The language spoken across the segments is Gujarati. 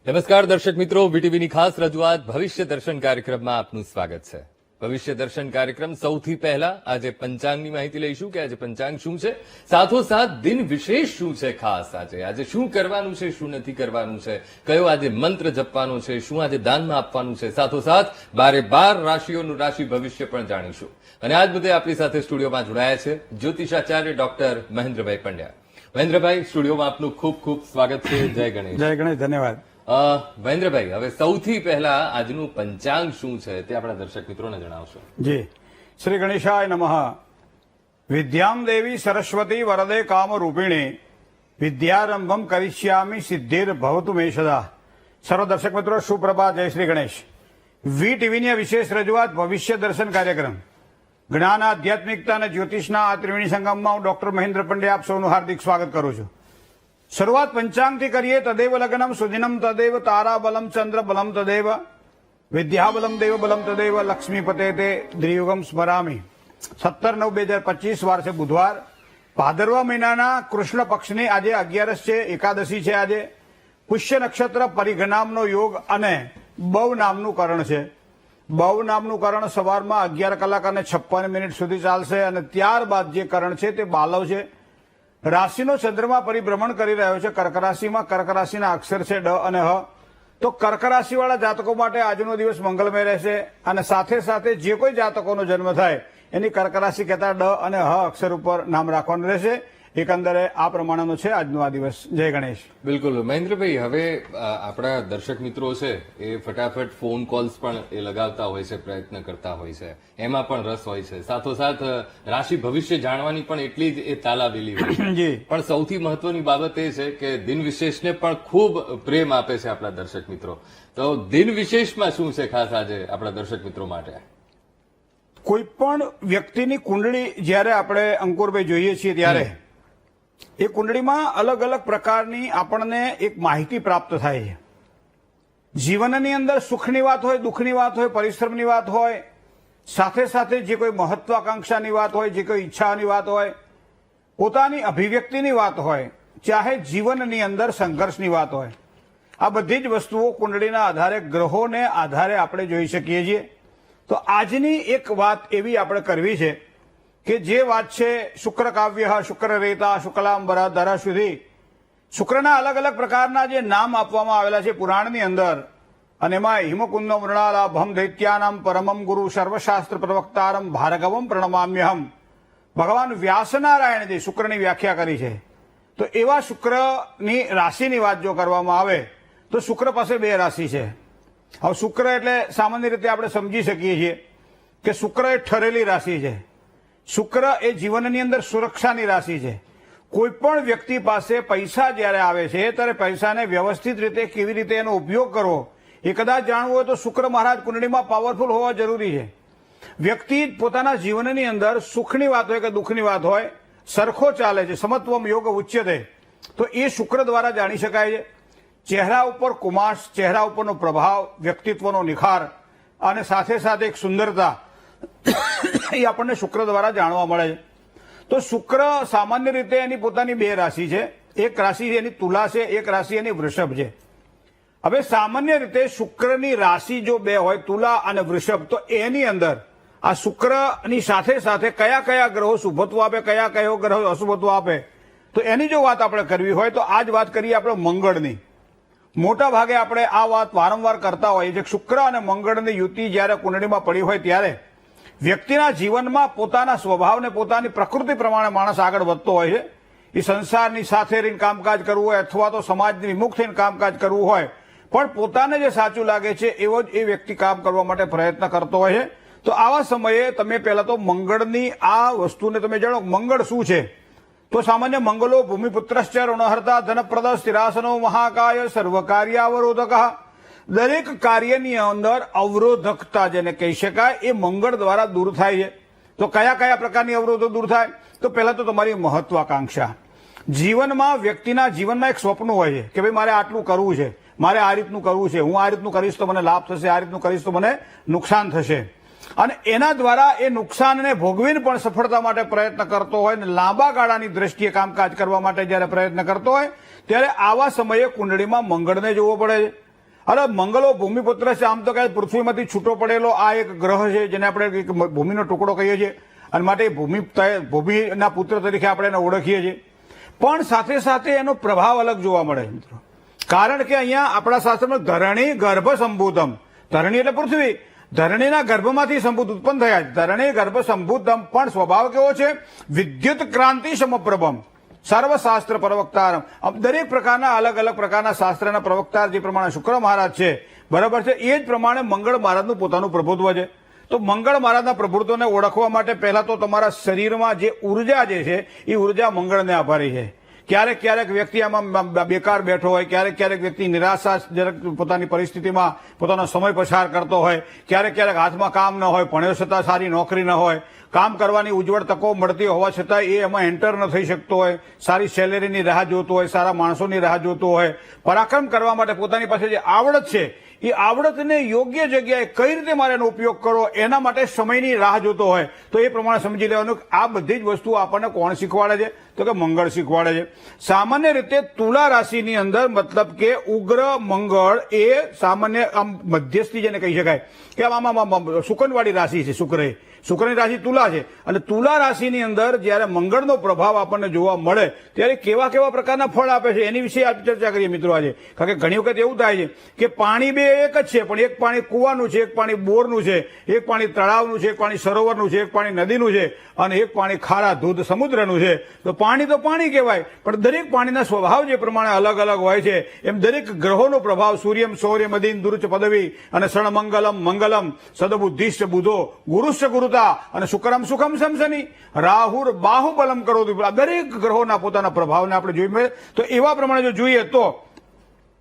નમસ્કાર દર્શક મિત્રો, વીટીવીની ખાસ રજૂઆત ભવિષ્ય દર્શન કાર્યક્રમમાં આપનું સ્વાગત છે. ભવિષ્ય દર્શન કાર્યક્રમ સૌથી પહેલા આજે પંચાંગની માહિતી લઈશું કે આજે પંચાંગ શું છે, સાથોસાથ દિન વિશેષ શું છે, ખાસ આજે શું કરવાનું છે, શું નથી કરવાનું છે, કયો આજે મંત્ર જપવાનો છે, શું આજે દાનમાં આપવાનું છે, સાથોસાથ 12 રાશિઓનું રાશિ ભવિષ્ય પણ જાણીશું. અને આજ મુદ્દે આપણી સાથે સ્ટુડિયોમાં જોડાયા છે જ્યોતિષાચાર્ય ડોક્ટર મહેન્દ્રભાઈ પંડ્યા. મહેન્દ્રભાઈ, સ્ટુડિયોમાં આપનું ખૂબ ખૂબ સ્વાગત છે. જય ગણેશ. જય ગણેશ, ધન્યવાદ. મહેન્દ્રભાઈ, હવે સૌથી પહેલા આજનું પંચાંગ શું છે તે આપણા દર્શક મિત્રોને જણાવશો. જી, શ્રી ગણેશાય નમઃ. વિદ્યામ દેવી સરસ્વતી વરદે કામ રૂપિણી વિદ્યારંભમ કરિષ્યામિ સિદ્ધિર ભવતુ મે સદા. સર્વ દર્શક મિત્રો, સુપ્રભાત, જય શ્રી ગણેશ. વીટીવીની વિશેષ રજૂઆત ભવિષ્ય દર્શન કાર્યક્રમ જ્ઞાન, આધ્યાત્મિકતા અને જ્યોતિષના આ ત્રિવેણી સંગમમાં હું ડોક્ટર મહેન્દ્ર પંડ્યા આપ સૌનું હાર્દિક સ્વાગત કરું છું. શરૂઆત પંચાંગથી કરીએ. તદેવ લગ્નમ સુદિનમ તદેવ તારા બલમ ચંદ્ર બલમ તદેવ વિદ્યા બલમ દેવ બલમ તદેવ લક્ષ્મીપતે તે દ્રિયુગમ સ્મરામી. 17/9/2025 વાર છે બુધવાર. ભાદરવા મહિનાના કૃષ્ણ પક્ષની આજે 11 છે, એકાદશી છે. આજે પુષ્ય નક્ષત્ર, પરિઘ નામનો યોગ અને બવ નામનું કરણ છે. બવ નામનું કરણ સવારમાં 11:56 સુધી ચાલશે અને ત્યારબાદ જે કરણ છે તે બાલવ છે. રાશિનો ચંદ્રમા પરિભ્રમણ કરી રહ્યો છે કર્ક રાશિમાં. કર્ક રાશિના અક્ષર છે ડ અને હ. તો કર્ક રાશિવાળા જાતકો માટે આજનો દિવસ મંગલમય રહેશે અને સાથે સાથે જે કોઈ જાતકોનો જન્મ થાય એની કર્ક રાશિ કહેતા ડ અને હ અક્ષર ઉપર નામ રાખવાનું રહેશે. એકંદરે આ પ્રમાણેનો છે આજનો આ દિવસ. જય ગણેશ. બિલકુલ મહેન્દ્રભાઈ, હવે આપણા દર્શક મિત્રો છે એ ફટાફટ ફોન કોલ્સ પણ એ લગાવતા હોય છે, પ્રયત્ન કરતા હોય છે, એમાં પણ રસ હોય છે. સાથોસાથ રાશિ ભવિષ્ય જાણવાની પણ એટલી જ એ તાલાવેલી હોય છે. પણ સૌથી મહત્વની બાબત એ છે કે દિન વિશેષને પણ ખૂબ પ્રેમ આપે છે આપણા દર્શક મિત્રો. તો દિન વિશેષમાં શું છે ખાસ આજે આપણા દર્શક મિત્રો માટે? કોઈ પણ વ્યક્તિની કુંડળી જ્યારે આપણે અંકુરભાઈ જોઈએ છીએ ત્યારે એ કુંડળીમાં અલગ અલગ પ્રકારની આપણને એક માહિતી પ્રાપ્ત થાય છે. જીવનની અંદર સુખની વાત હોય, દુઃખની વાત હોય, પરિશ્રમની વાત હોય, સાથે સાથે જે કોઈ મહત્વાકાંક્ષાની વાત હોય, જે કોઈ ઈચ્છાની વાત હોય, પોતાની અભિવ્યક્તિની વાત હોય, ચાહે જીવનની અંદર સંઘર્ષની વાત હોય, આ બધી જ વસ્તુઓ કુંડળીના આધારે, ગ્રહોને આધારે આપણે જોઈ શકીએ છીએ. તો આજની એક વાત એવી આપણે કરવી છે કે જે વાત છે શુક્ર કાવ્ય, શુક્ર રેતા, શુક્લાંબરા ધરા સુધી શુક્રના અલગ અલગ પ્રકારના જે નામ આપવામાં આવેલા છે પુરાણની અંદર, અને એમાં હિમકુંદ મૃણાલાભમ દૈત્યાનામ પરમમ ગુરુ સર્વશાસ્ત્ર પ્રવક્તારમ ભાર્ગવમ પ્રણમામ્યહમ. ભગવાન વ્યાસનારાયણ જે શુક્રની વ્યાખ્યા કરી છે. તો એવા શુક્રની રાશિની વાત જો કરવામાં આવે તો શુક્ર પાસે 2 રાશિ છે. હવે શુક્ર એટલે સામાન્ય રીતે આપણે સમજી શકીએ છીએ કે શુક્ર એ ઠરેલી રાશિ છે. શુક્ર એ જીવનની અંદર સુરક્ષાની રાશિ છે. કોઈ પણ વ્યક્તિ પાસે પૈસા જ્યારે આવે છે ત્યારે પૈસાને વ્યવસ્થિત રીતે કેવી રીતે એનો ઉપયોગ કરવો એ કદાચ જાણવું હોય તો શુક્ર મહારાજ કુંડળીમાં પાવરફુલ હોવા જરૂરી છે. વ્યક્તિ પોતાના જીવનની અંદર સુખની વાત હોય કે દુઃખની વાત હોય સરખો ચાલે છે. સમત્વમ યોગ ઉચ્યતે. તો એ શુક્ર દ્વારા જાણી શકાય છે. ચહેરા ઉપર કુમાશ, ચહેરા ઉપરનો પ્રભાવ, વ્યક્તિત્વનો નિખાર અને સાથે સાથે એક સુંદરતા એ આપણને શુક્ર દ્વારા જાણવા મળે છે. તો શુક્ર સામાન્ય રીતે એની પોતાની 2 રાશિ છે. એક રાશિ એની તુલા છે, એક રાશિ એની વૃષભ છે. હવે સામાન્ય રીતે શુક્રની રાશિ જો 2 હોય, તુલા અને વૃષભ, તો એની અંદર આ શુક્રની સાથે સાથે કયા કયા ગ્રહો શુભત્વ આપે, કયા કયો ગ્રહો અશુભત્વ આપે, તો એની જો વાત આપણે કરવી હોય તો આજ વાત કરીએ આપણે મંગળની. મોટા ભાગે આપણે આ વાત વારંવાર કરતા હોઈએ છીએ. શુક્ર અને મંગળની યુતિ જ્યારે કુંડળીમાં પડી હોય ત્યારે વ્યક્તિના જીવનમાં પોતાના સ્વભાવને, પોતાની પ્રકૃતિ પ્રમાણે માણસ આગળ વધતો હોય છે. એ સંસારની સાથે રહીને કામકાજ કરવું હોય અથવા તો સમાજની વિમુખ થઈને કામકાજ કરવું હોય, પણ પોતાને જે સાચું લાગે છે એવો જ એ વ્યક્તિ કામ કરવા માટે પ્રયત્ન કરતો હોય છે. તો આવા સમયે તમે પહેલા તો મંગળની આ વસ્તુને તમે જાણો. મંગળ શું છે? તો સામાન્ય મંગલો ભૂમિપુત્રશ્ચ ઋણહર્તા ધનપ્રદ સ્થિરાસનો મહાકાય સર્વકાર્યાવરોધક. દરેક કાર્યની અંદર અવરોધકતા જેને કહી શકાય એ મંગળ દ્વારા દૂર થાય છે. તો કયા કયા પ્રકારની અવરોધો દૂર થાય? તો પહેલા તો તમારી મહત્વાકાંક્ષા. જીવનમાં વ્યક્તિના જીવનમાં એક સ્વપ્ન હોય છે કે ભાઈ મારે આટલું કરવું છે, મારે આ રીતનું કરવું છે, હું આ રીતનું કરીશ તો મને લાભ થશે, આ રીતનું કરીશ તો મને નુકસાન થશે. અને એના દ્વારા એ નુકસાનને ભોગવીને પણ સફળતા માટે પ્રયત્ન કરતો હોય અને લાંબા ગાળાની દ્રષ્ટિએ કામકાજ કરવા માટે જ્યારે પ્રયત્ન કરતો હોય ત્યારે આવા સમયે કુંડળીમાં મંગળને જોવો પડે છે. અરે મંગળો ભૂમિપુત્ર છે, આમ તો કઈ પૃથ્વીમાંથી છૂટો પડેલો આ એક ગ્રહ છે જેને આપણે એક ભૂમિનો ટુકડો કહીએ છીએ અને માટે ભૂમિના પુત્ર તરીકે આપણે એને ઓળખીએ છીએ. પણ સાથે સાથે એનો પ્રભાવ અલગ જોવા મળે છે મિત્રો. કારણ કે અહીંયા આપણા શાસ્ત્રમાં ધરણી ગર્ભ સંભૂતમ, ધરણી એટલે પૃથ્વી, ધરણીના ગર્ભમાંથી સંભૂત ઉત્પન્ન થયા છે. ધરણી ગર્ભ સંભૂતમ પણ સ્વભાવ કેવો છે? વિદ્યુત ક્રાંતિ સમપ્રભમ સર્વશાસ્ત્ર પ્રવક્તારમ. દરેક પ્રકારના અલગ અલગ પ્રકારના શાસ્ત્રના પ્રવક્તા જે પ્રમાણે શુક્ર મહારાજ છે, બરાબર છે, એ જ પ્રમાણે મંગળ મહારાજનું પોતાનું પ્રભુત્વ છે. તો મંગળ મહારાજના પ્રભુત્વને ઓળખવા માટે પહેલા તો તમારા શરીરમાં જે ઉર્જા જે છે એ ઉર્જા મંગળને આભારી છે. ક્યારેક ક્યારેક વ્યક્તિ આમાં બેકાર બેઠો હોય, ક્યારેક ક્યારેક વ્યક્તિ નિરાશાજનક પોતાની પરિસ્થિતિમાં પોતાનો સમય પસાર કરતો હોય, ક્યારેક ક્યારેક હાથમાં કામ ન હોય, ભણ્યો છતાં સારી નોકરી ન હોય, કામ કરવાની ઉજ્જવળ તકો મળતી હોવા છતાં એ એમાં એન્ટર ન થઈ શકતો હોય, સારી સેલેરીની રાહ જોતો હોય, સારા માણસોની રાહ જોતો હોય, પરાક્રમ કરવા માટે પોતાની પાસે જે આવડત છે એ આવડતને યોગ્ય જગ્યાએ કઈ રીતે મારે એનો ઉપયોગ કરવો એના માટે સમયની રાહ જોતો હોય તો એ પ્રમાણે સમજી લેવાનું કે આ બધી જ વસ્તુઓ આપણને કોણ શીખવાડે છે? તો કે મંગળ શીખવાડે છે. સામાન્ય રીતે તુલા રાશિની અંદર મતલબ કે ઉગ્ર મંગળ એ સામાન્ય આમ મધ્યસ્થી જેને કહી શકાય કે આમાં શુકનવાળી રાશિ છે. શુક્રની રાશિ તુલા છે અને તુલા રાશિની અંદર જ્યારે મંગળનો પ્રભાવ આપણને જોવા મળે ત્યારે કેવા કેવા પ્રકારના ફળ આપે છે એની વિશે આપણે ચર્ચા કરીએ મિત્રો આજે. કારણ કે ઘણી વખત એવું થાય છે કે પાણી બે એક જ છે, પણ એક પાણી કુવાનું છે, એક પાણી બોરનું છે, એક પાણી તળાવનું છે, એક પાણી સરોવરનું છે, એક પાણી નદીનું છે અને એક પાણી ખારા ધૂધ સમુદ્રનું છે. તો પાણી કહેવાય, પણ દરેક પાણીના સ્વભાવ જે પ્રમાણે અલગ અલગ હોય છે એમ દરેક ગ્રહોનો પ્રભાવ સૂર્યમ સૌર્ય મદીન દુરુચ પદવી અને સણમંગલમ મંગલમ સદબુદ્ધિશ્ચ બુધો ગુરુશ્ચ ગુરુતા અને શુક્રમ સુખમ સમસની રાહુર બાહુબલમ કરો. દરેક ગ્રહોના પોતાના પ્રભાવને આપણે જોઈએ તો એવા પ્રમાણે જો જોઈએ તો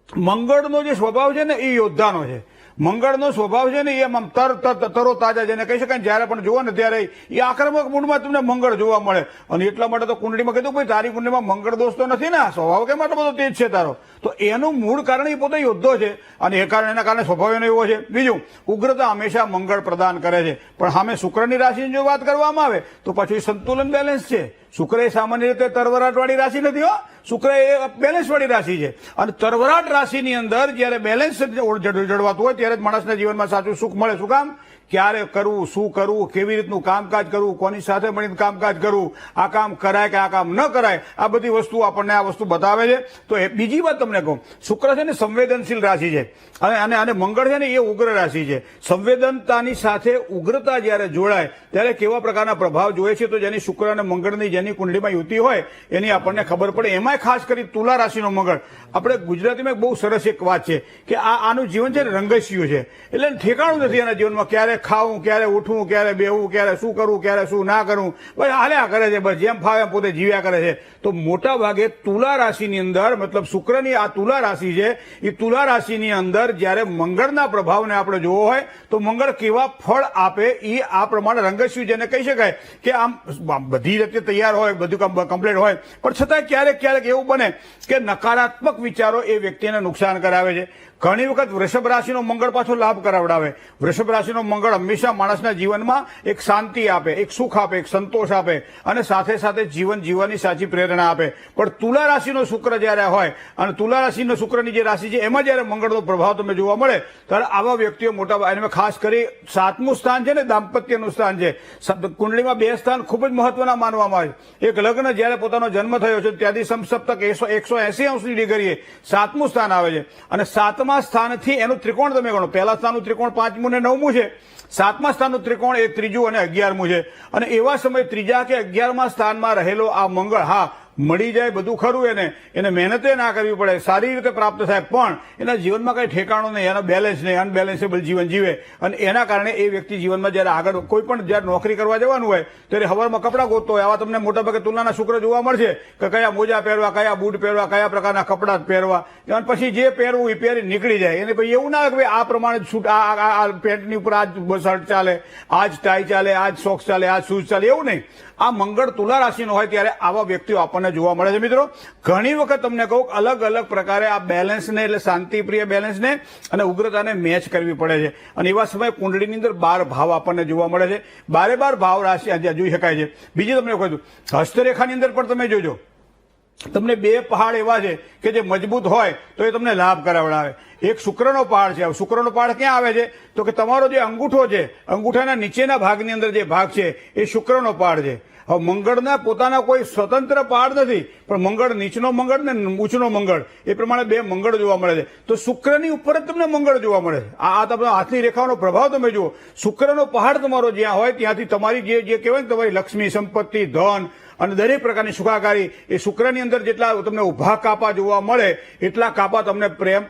મંગળનો જે સ્વભાવ છે ને એ યોદ્ધાનો છે. મંગળનો સ્વભાવ છે ને એ આમ તરો તાજા જેને કહી શકાય, જયારે પણ જુઓ ને ત્યારે એ આક્રમક મૂડમાં તમને મંગળ જોવા મળે. અને એટલા માટે તો કુંડળીમાં કીધું ભાઈ તારી કુંડળીમાં મંગળ દોષ તો નથી ને, સ્વભાવ કેમ આટલો બધો તેજ છે તારો? તો એનું મૂળ કારણ એ પોતે યોદ્ધો છે અને એના કારણે સ્વભાવ એનો એવો છે. બીજું, ઉગ્રતા હંમેશા મંગળ પ્રદાન કરે છે, પણ સામે શુક્રની રાશિની જો વાત કરવામાં આવે તો પાછું સંતુલન બેલેન્સ છે. શુક્ર એ સામાન્ય રીતે તરવરાટવાળી રાશિ નથી હો, શુક્ર એ બેલેન્સ વાળી રાશિ છે. અને તરવરાટ રાશિની અંદર જયારે બેલેન્સ જળવાતું હોય ત્યારે જ માણસના જીવનમાં સાચું સુખ મળે. શું કામ? ક્યારે કરવું, શું કરવું, કેવી રીતનું કામકાજ કરવું, કોની સાથે મળીને કામકાજ કરવું, આ કામ કરાય કે આ કામ ન કરાય, આ બધી વસ્તુ આપણને આ વસ્તુ બતાવે છે. તો બીજી વાત તમને કહું, શુક્ર છે ને સંવેદનશીલ રાશિ છે અને મંગળ છે ને એ ઉગ્ર રાશિ છે. સંવેદનતાની સાથે ઉગ્રતા જયારે જોડાય ત્યારે કેવા પ્રકારના પ્રભાવ જોઈએ છે તો જેની શુક્ર અને મંગળની જેની કુંડલીમાં યુતિ હોય એની આપણને ખબર પડે. એમાંય ખાસ કરી તુલા રાશિનો મંગળ, આપણે ગુજરાતીમાં એક બહુ સરસ એક વાત છે કે આનું જીવન છે ને રંગસ્યું છે, એટલે ઠેકાણું નથી એના જીવનમાં. ક્યારે ખાવું, ક્યારે ઉઠવું, ક્યારે બેહવું, ક્યારે શું કરવું, ક્યારે શું ના કરવું, બસ હાલ્યા કરે છે, બસ જેમ ફાવે પોતે જીવ્યા કરે છે. તો મોટા ભાગે તુલા રાશિની અંદર મતલબ શુક્રની આ તુલા રાશિ છે એ તુલા રાશિની અંદર જયારે મંગળના પ્રભાવને આપણે જોવો હોય તો મંગળ કેવા ફળ આપે એ આ પ્રમાણે રંગસ્યું જેને કહી શકાય કે આમ બધી રીતે તૈયાર હોય, બધું કમ્પ્લીટ હોય, પણ છતાં ક્યારેક ક્યારેક એવું બને કે નકારાત્મક વિચારો એ વ્યક્તિને નુકસાન કરાવે છે. ઘણી વખત વૃષભ રાશિનો મંગળ પાછો લાભ કરાવડાવે. વૃષભ રાશિનો મંગળ હંમેશા માણસના જીવનમાં એક શાંતિ આપે, એક સુખ આપે, એક સંતોષ આપે અને સાથે સાથે જીવન જીવવાની સાચી પ્રેરણા આપે. પણ તુલા રાશિનો શુક્ર જયારે હોય અને તુલા રાશિનો શુક્રની જે રાશિ છે એમાં જયારે મંગળનો પ્રભાવ તમને જોવા મળે ત્યારે આવા વ્યક્તિઓ મોટા એમાં ખાસ કરી 7મું સ્થાન છે ને દાંપત્યનું સ્થાન છે. કુંડળીમાં 2 સ્થાન ખૂબ જ મહત્વના માનવામાં આવે છે. એક લગ્ન જયારે પોતાનો જન્મ થયો છે ત્યાંથી સમસપ્તક 180 અંશની ડિગ્રીએ 7મું સ્થાન આવે છે અને 7મા સ્થાનથી એનું ત્રિકોણ તમે ગણો. પહેલા સ્થાનનું ત્રિકોણ 5મું ને 9મું છે, 7મા સ્થાનનું ત્રિકોણ એ 3જું અને 11મું છે. અને એવા સમય 3જા કે 11મા સ્થાનમાં રહેલો આ મંગળ, હા મળી જાય બધું ખરું, એને મહેનતે ના કરવી પડે, સારી રીતે પ્રાપ્ત થાય, પણ એના જીવનમાં કઈ ઠેકાણું નહીં, એનો બેલેન્સ નહીં, અનબેલેન્સેબલ જીવન જીવે. અને એના કારણે એ વ્યક્તિ જીવનમાં જયારે આગળ કોઈ પણ જયારે નોકરી કરવા જવાનું હોય ત્યારે હવારમાં કપડાં ગોતતો હોય. આવા તમને મોટાભાગે તુલાના શુક્ર જોવા મળશે કે કયા મોજા પહેરવા, કયા બૂટ પહેરવા, કયા પ્રકારના કપડાં પહેરવા, અને પછી જે પહેરવું એ પહેરી નીકળી જાય. એને પછી એવું ના હોય કે આ પ્રમાણે છૂટ આ પેન્ટની ઉપર આ શર્ટ ચાલે, આ જ ટાઈ ચાલે, આ જ સોક્સ ચાલે, આ જ શૂઝ ચાલે, એવું નહીં. આ મંગળ તુલા રાશિનો હોય ત્યારે આવા વ્યક્તિઓ આપણને જોવા મળે છે. મિત્રો ઘણી વખત તમને કહું અલગ અલગ પ્રકારે આ બેલેન્સને એટલે શાંતિપ્રિય બેલેન્સને અને ઉગ્રતાને મેચ કરવી પડે છે. અને એવા સમયે કુંડળીની અંદર 12 ભાવ આપણને જોવા મળે છે. 12 ભાવ રાશિ જોઈ શકાય છે. બીજી તમને કહું છું હસ્તરેખાની અંદર પણ તમે જોજો તમને બે પહાડ એવા છે કે જે મજબૂત હોય તો એ તમને લાભ કરાવડાવે. એક શુક્રનો પહાડ છે. શુક્રનો પહાડ ક્યાં આવે છે તો કે તમારો જે અંગૂઠો છે, અંગૂઠાના નીચેના ભાગની અંદર જે ભાગ છે એ શુક્રનો પહાડ છે. હવે મંગળના પોતાના કોઈ સ્વતંત્ર પહાડ નથી, પણ મંગળ નીચનો મંગળ ને ઊંચનો મંગળ એ પ્રમાણે બે મંગળ જોવા મળે છે. તો શુક્રની ઉપર જ તમને મંગળ જોવા મળે છે. આ તમારા હાથની રેખાનો પ્રભાવ તમે જુઓ. શુક્રનો પહાડ તમારો જ્યાં હોય ત્યાંથી તમારી જે કહેવાય ને તમારી લક્ષ્મી, સંપત્તિ, ધન અને દરેક પ્રકારની સુખાકારી એ શુક્રની અંદર જેટલા તમને ઉભા કાપા જોવા મળે એટલા કાપા તમને પ્રેમ,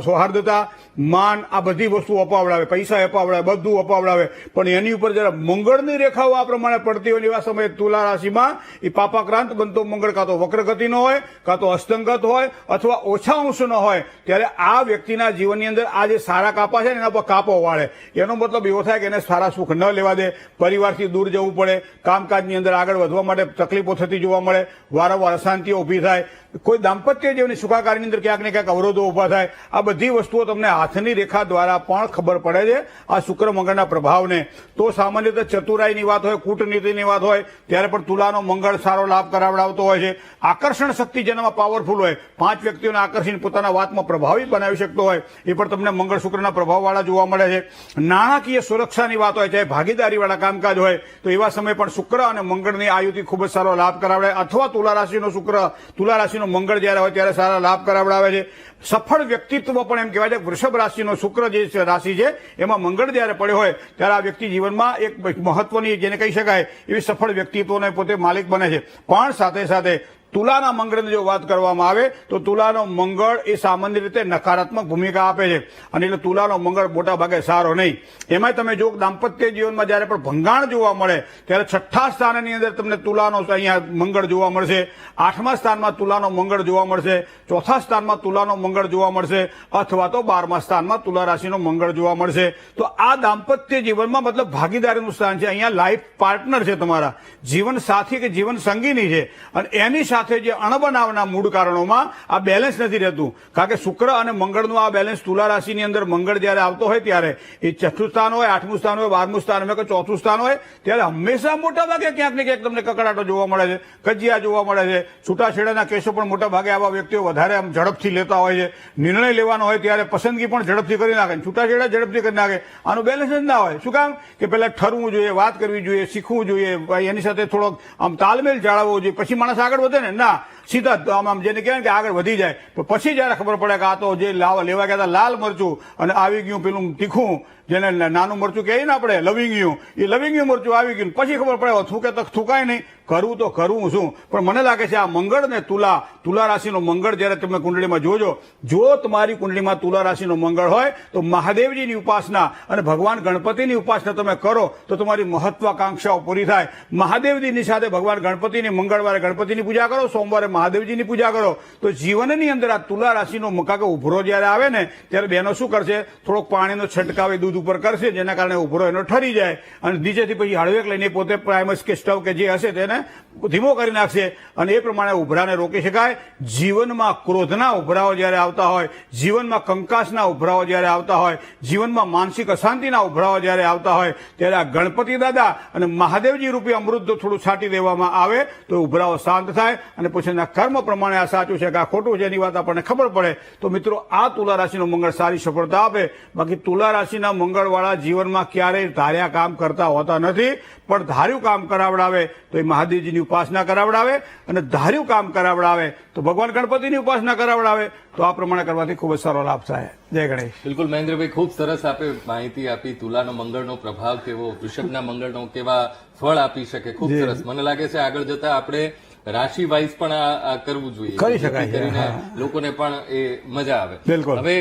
સૌહાર્દતા, માન આ બધી વસ્તુઓ અપાવડાવે, પૈસા અપાવડાવે, બધું અપાવડાવે. પણ એની ઉપર જરા મંગળની રેખાઓ આ પ્રમાણે પડતી હોય એવા સમયે તુલા રાશિમાં એ પાપાક્રાંત બનતો મંગળ કાં તો વક્રગતિનો હોય, કાં તો અસ્તંગત હોય, અથવા ઓછા અંશનો હોય, ત્યારે આ વ્યક્તિના જીવનની અંદર આ જે સારા કાપા છે ને એના પર કાપો વાળે. એનો મતલબ એવો થાય કે એને સારા સુખ ન લેવા દે, પરિવારથી દૂર જવું પડે, કામકાજની અંદર આગળ વધવા માટે તકલીફો થતી જોવા મળે, વારંવાર અશાંતિઓ ઊભી થાય, કોઈ દાંપત્ય જીવનની સુખાકારીની અંદર ક્યાંક ને ક્યાંક અવરોધો ઊભા થાય. આ બધી વસ્તુઓ તમને હાથની રેખા દ્વારા પણ ખબર પડે છે આ શુક્ર મંગળના પ્રભાવને. તો સામાન્ય રીતે ચતુરાઈની વાત હોય, કૂટનીતિની વાત હોય ત્યારે પણ તુલાનો મંગળ સારો લાભ કરાવડાવતો હોય છે. આકર્ષણ શક્તિ જેનામાં પાવરફુલ હોય, 5 વ્યક્તિઓને આકર્ષીને પોતાના વાતમાં પ્રભાવિત બનાવી શકતો હોય, એ પણ તમને મંગળ શુક્રના પ્રભાવવાળા જોવા મળે છે. નાણાકીય સુરક્ષાની વાત હોય, ચાહે ભાગીદારીવાળા કામકાજ હોય, તો એવા સમયે પણ શુક્ર અને મંગળની આયુતિ ખૂબ જ સારો લાભ કરાવડાવે. અથવા તુલા રાશિનો શુક્ર, તુલા રાશિનો મંગળ જ્યારે હોય ત્યારે સારા લાભ કરાવડાવે છે. સફળ વ્યક્તિત્વ પણ એમ કહેવાય છે. વૃષભ રાશિનો શુક્ર જે રાશિ છે એમાં મંગળ જ્યારે પડ્યો હોય ત્યારે આ વ્યક્તિ જીવનમાં એક મહત્વની જેને કહી શકાય એવી સફળ વ્યક્તિત્વને પોતે માલિક બને છે. પણ સાથે સાથે તુલાના મંગળની જો વાત કરવામાં આવે તો તુલાનો મંગળ એ સામાન્ય રીતે નકારાત્મક ભૂમિકા આપે છે. અને એટલે તુલાનો મંગળ મોટા ભાગે સારો નહીં. એમાંય તમે જો દાંપત્ય જીવનમાં જ્યારે પણ ભંગાણ જોવા મળે ત્યારે 6થા સ્થાનની અંદર તમને તુલાનો અહીંયા મંગળ જોવા મળશે, 8મા સ્થાનમાં તુલાનો મંગળ જોવા મળશે, 4થા સ્થાનમાં તુલાનો મંગળ જોવા મળશે, અથવા તો 12મા સ્થાનમાં તુલા રાશિનો મંગળ જોવા મળશે. તો આ દાંપત્ય જીવનમાં મતલબ ભાગીદારીનું સ્થાન છે. અહીંયા લાઈફ પાર્ટનર છે, તમારા જીવન સાથી કે જીવન સંગીની છે. અને એની સાથે જે અણબનાવના મૂળ કારણોમાં આ બેલેન્સ નથી રહેતું. કારણ કે શુક્ર અને મંગળનું આ બેલેન્સ તુલા રાશિની અંદર મંગળ જ્યારે આવતો હોય ત્યારે એ 6થું સ્થાન હોય, 8મું સ્થાન હોય, 12મું સ્થાન હોય કે 4થું સ્થાન હોય ત્યારે હંમેશા મોટા ભાગે ક્યાંક ને ક્યાંક તમને કકડાટો જોવા મળે છે, કજિયા જોવા મળે છે. છૂટાછેડાના કેસો પણ મોટા ભાગે આવા વ્યક્તિઓ વધારે આમ ઝડપથી લેતા હોય છે. નિર્ણય લેવાનો હોય ત્યારે પસંદગી પણ ઝડપથી કરી નાખે, છૂટાછેડા ઝડપથી કરી નાખે. આનું બેલેન્સ જ ના હોય. શું કામ કે પહેલા ઠરવું જોઈએ, વાત કરવી જોઈએ, શીખવું જોઈએ, એની સાથે થોડોક આમ તાલમેલ જાળવવો જોઈએ, પછી માણસ આગળ વધે ને. ના, સીધા આમ જેને કહેવાય કે આગળ વધી જાય. પણ પછી જયારે ખબર પડે કે આ તો જે લેવા ગયા હતા લાલ મરચું અને આવી ગયું પેલું તીખું, જેને નાનું મરચું કહીએ ને આપણે લવિંગિયું, એ લવિંગિયું મરચું આવી ગયું. પછી ખબર પડે થૂકે તક થૂકાય નહીં, કરવું તો કરવું શું. પણ મને લાગે છે આ મંગળ ને તુલા રાશિનો મંગળ જયારે તમે કુંડળીમાં જોજો, જો તમારી કુંડળીમાં તુલા રાશિનો મંગળ હોય તો મહાદેવજીની ઉપાસના અને ભગવાન ગણપતિની ઉપાસના તમે કરો તો તમારી મહત્વાકાંક્ષાઓ પૂરી થાય. મહાદેવજીની સાથે ભગવાન ગણપતિની મંગળવારે ગણપતિની પૂજા કરો, સોમવારે મહાદેવજીની પૂજા કરો તો જીવનની અંદર આ તુલા રાશિનો મકાકે ઉભરો જયારે આવે ને ત્યારે બહેનો શું કરશે, થોડોક પાણીનો છંટકાવ દૂધ ઉપર કરશે, જેના કારણે ઉભરો એનો ઠરી જાય અને નીચેથી પછી હળવેક લઈને પોતે પ્રાઇમસ કે સ્ટવ કે જે હશે તેને ધીમો કરી નાખશે અને એ પ્રમાણે ઉભરાને રોકી શકાય. જીવનમાં ક્રોધના ઉભરાઓ જયારે આવતા હોય, જીવનમાં કંકાસના ઉભરાઓ જયારે આવતા હોય, જીવનમાં માનસિક અશાંતિના ઉભરાઓ જયારે આવતા હોય ત્યારે આ ગણપતિ દાદા અને મહાદેવજી રૂપી અમૃત થોડું છાંટી દેવામાં આવે તો ઉભરાઓ શાંત થાય અને પછી એના કર્મ પ્રમાણે આ સાચું છે કે આ ખોટું છે એની વાત આપણને ખબર પડે. તો મિત્રો આ તુલા રાશિનો મંગળ સારી સફળતા આપે. બાકી તુલા રાશિના મંગળવાળા જીવનમાં ક્યારેય ધાર્યા કામ કરતા હોતા નથી, પણ ધાર્યું કામ કરાવડાવે તો એ મહાદેવજીની ઉપાસના કરાવડાવે અને ધાર્યું કામ કરાવડાવે તો ભગવાન ગણપતિની ઉપાસના કરાવડાવે. તો આ પ્રમાણે કરવાથી ખૂબ જ સારો લાભ થાય. જય ગણેશ. બિલકુલ મહેન્દ્રભાઈ, ખૂબ સરસ આપે માહિતી આપી. તુલાનો મંગળનો પ્રભાવ કેવો, વૃષભના મંગળનો કેવા ફળ આપી શકે, ખૂબ સરસ. મને લાગે છે આગળ જતા આપણે રાશિ વાઇઝ પણ આ કરવું જોઈએ, કરી શકાય, કરીને લોકોને પણ એ મજા આવે. બિલકુલ. હવે